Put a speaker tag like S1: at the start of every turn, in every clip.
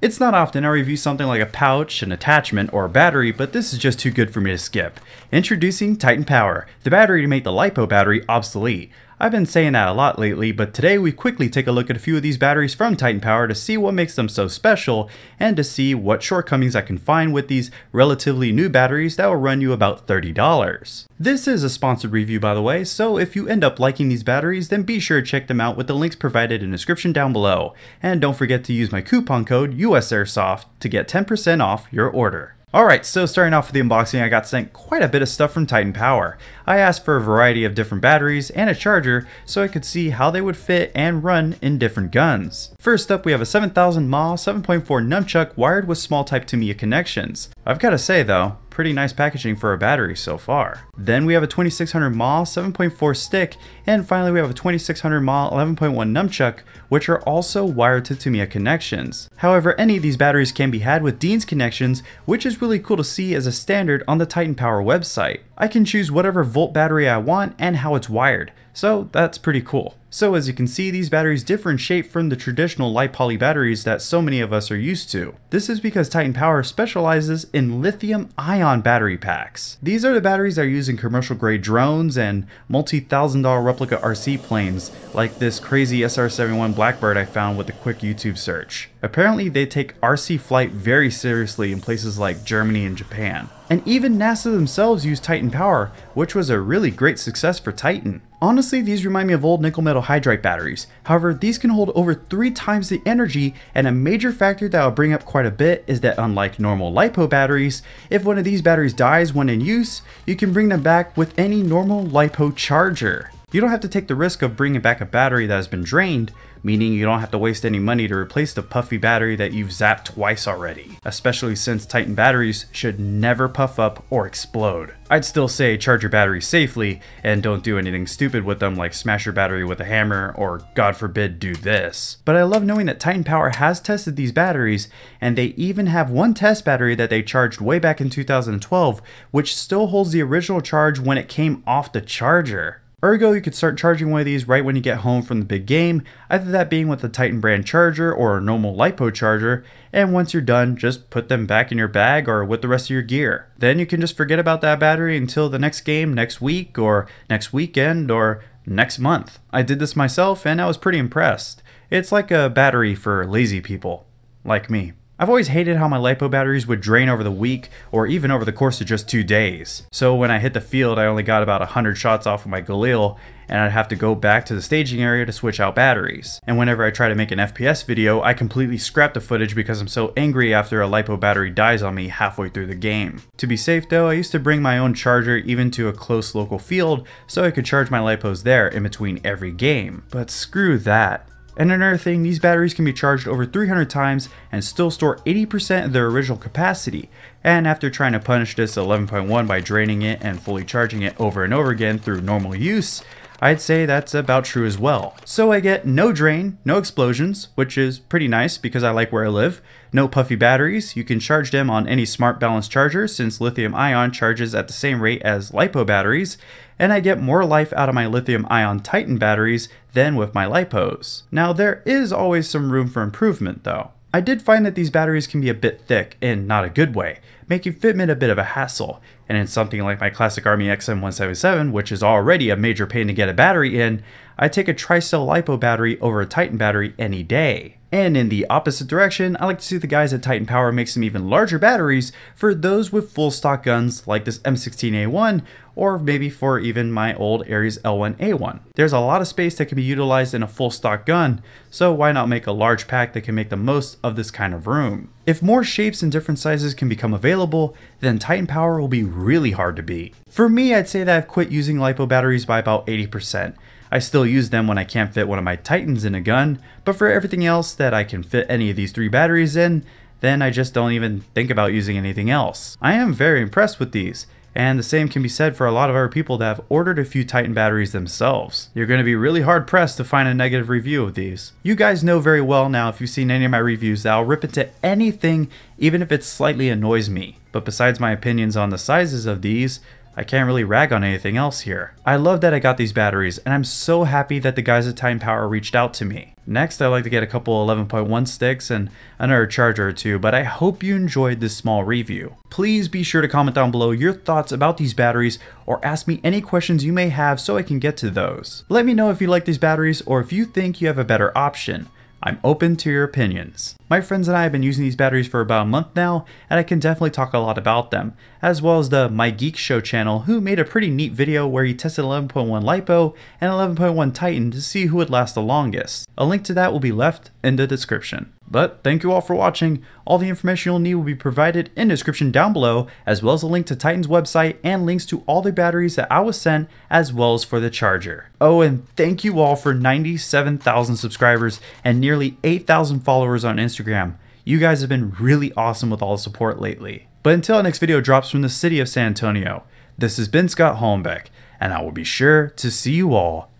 S1: It's not often I review something like a pouch, an attachment, or a battery, but this is just too good for me to skip. Introducing Titan Power, the battery to make the Lipo battery obsolete. I've been saying that a lot lately, but today we quickly take a look at a few of these batteries from Titan Power to see what makes them so special and to see what shortcomings I can find with these relatively new batteries that will run you about $30. This is a sponsored review, by the way, so if you end up liking these batteries, then be sure to check them out with the links provided in the description down below. And don't forget to use my coupon code U.s.Airsoft to get 10% off your order. Alright, so starting off with the unboxing, I got sent quite a bit of stuff from Titan Power. I asked for a variety of different batteries and a charger so I could see how they would fit and run in different guns. First up, we have a 7000 mAh 7.4 nunchuck wired with small type TAMIYA connections. I've got to say though, pretty nice packaging for a battery so far. Then we have a 2600 mAh 7.4 stick, and finally we have a 2600 mAh 11.1 nunchuck, which are also wired to TAMIYA connections. However, any of these batteries can be had with Dean's connections, which is really cool to see as a standard on the Titan Power website. I can choose whatever volt battery I want and how it's wired, so that's pretty cool. So as you can see, these batteries differ in shape from the traditional light poly batteries that so many of us are used to. This is because Titan Power specializes in lithium-ion battery packs. These are the batteries that are used in commercial grade drones and multi-$1,000 replica RC planes like this crazy Sr-71 Blackbird I found with a quick YouTube search. Apparently they take RC flight very seriously in places like Germany and Japan. And even NASA themselves use Titan Power, which was a really great success for Titan. Honestly, these remind me of old nickel metal hydride batteries. However, these can hold over 3 times the energy, and a major factor that I'll bring up quite a bit is that unlike normal LiPo batteries, if one of these batteries dies when in use, you can bring them back with any normal LiPo charger. You don't have to take the risk of bringing back a battery that has been drained, meaning you don't have to waste any money to replace the puffy battery that you've zapped twice already, especially since Titan batteries should never puff up or explode. I'd still say charge your batteries safely and don't do anything stupid with them like smash your battery with a hammer or God forbid do this. But I love knowing that Titan Power has tested these batteries, and they even have one test battery that they charged way back in 2012 which still holds the original charge when it came off the charger. Ergo, you could start charging one of these right when you get home from the big game, either that being with a Titan brand charger or a normal LiPo charger, and once you're done, just put them back in your bag or with the rest of your gear. Then you can just forget about that battery until the next game, next week, or next weekend, or next month. I did this myself and I was pretty impressed. It's like a battery for lazy people, like me. I've always hated how my LiPo batteries would drain over the week or even over the course of just 2 days. So when I hit the field, I only got about 100 shots off of my Galil, and I'd have to go back to the staging area to switch out batteries. And whenever I try to make an FPS video, I completely scrap the footage because I'm so angry after a LiPo battery dies on me halfway through the game. To be safe though, I used to bring my own charger even to a close local field so I could charge my LiPos there in between every game. But screw that. And another thing, these batteries can be charged over 300 times and still store 80% of their original capacity. And after trying to punish this 11.1 by draining it and fully charging it over and over again through normal use, I'd say that's about true as well. So I get no drain, no explosions, which is pretty nice because I like where I live. No puffy batteries, you can charge them on any smart balance charger since lithium ion charges at the same rate as LiPo batteries, and I get more life out of my lithium ion Titan batteries than with my LiPos. Now there is always some room for improvement though. I did find that these batteries can be a bit thick in not a good way, making fitment a bit of a hassle, and in something like my classic Army XM177, which is already a major pain to get a battery in, I take a tri-cell LiPo battery over a Titan battery any day. And in the opposite direction, I like to see the guys at Titan Power make some even larger batteries for those with full stock guns like this M16A1, or maybe for even my old Ares L1A1. There's a lot of space that can be utilized in a full stock gun, so why not make a large pack that can make the most of this kind of room? If more shapes and different sizes can become available, then Titan Power will be really hard to beat. For me, I'd say that I've quit using LiPo batteries by about 80%. I still use them when I can't fit one of my Titans in a gun, but for everything else that I can fit any of these 3 batteries in, then I just don't even think about using anything else. I am very impressed with these, and the same can be said for a lot of other people that have ordered a few Titan batteries themselves. You're going to be really hard pressed to find a negative review of these. You guys know very well now if you've seen any of my reviews that I'll rip into anything even if it slightly annoys me. But besides my opinions on the sizes of these, I can't really rag on anything else here. I love that I got these batteries, and I'm so happy that the guys at Titan Power reached out to me. Next, I'd like to get a couple 11.1 sticks and another charger or two, but I hope you enjoyed this small review. Please be sure to comment down below your thoughts about these batteries or ask me any questions you may have so I can get to those. Let me know if you like these batteries or if you think you have a better option. I'm open to your opinions. My friends and I have been using these batteries for about a month now, and I can definitely talk a lot about them, as well as the MyGeekShow channel, who made a pretty neat video where he tested 11.1 Lipo and 11.1 Titan to see who would last the longest. A link to that will be left in the description. But thank you all for watching. All the information you'll need will be provided in the description down below, as well as a link to Titan's website and links to all the batteries that I was sent, as well as for the charger. Oh, and thank you all for 97,000 subscribers and nearly 8,000 followers on Instagram. You guys have been really awesome with all the support lately. But until our next video drops from the city of San Antonio, this has been Scott Holmbeck, and I will be sure to see you all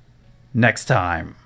S1: next time.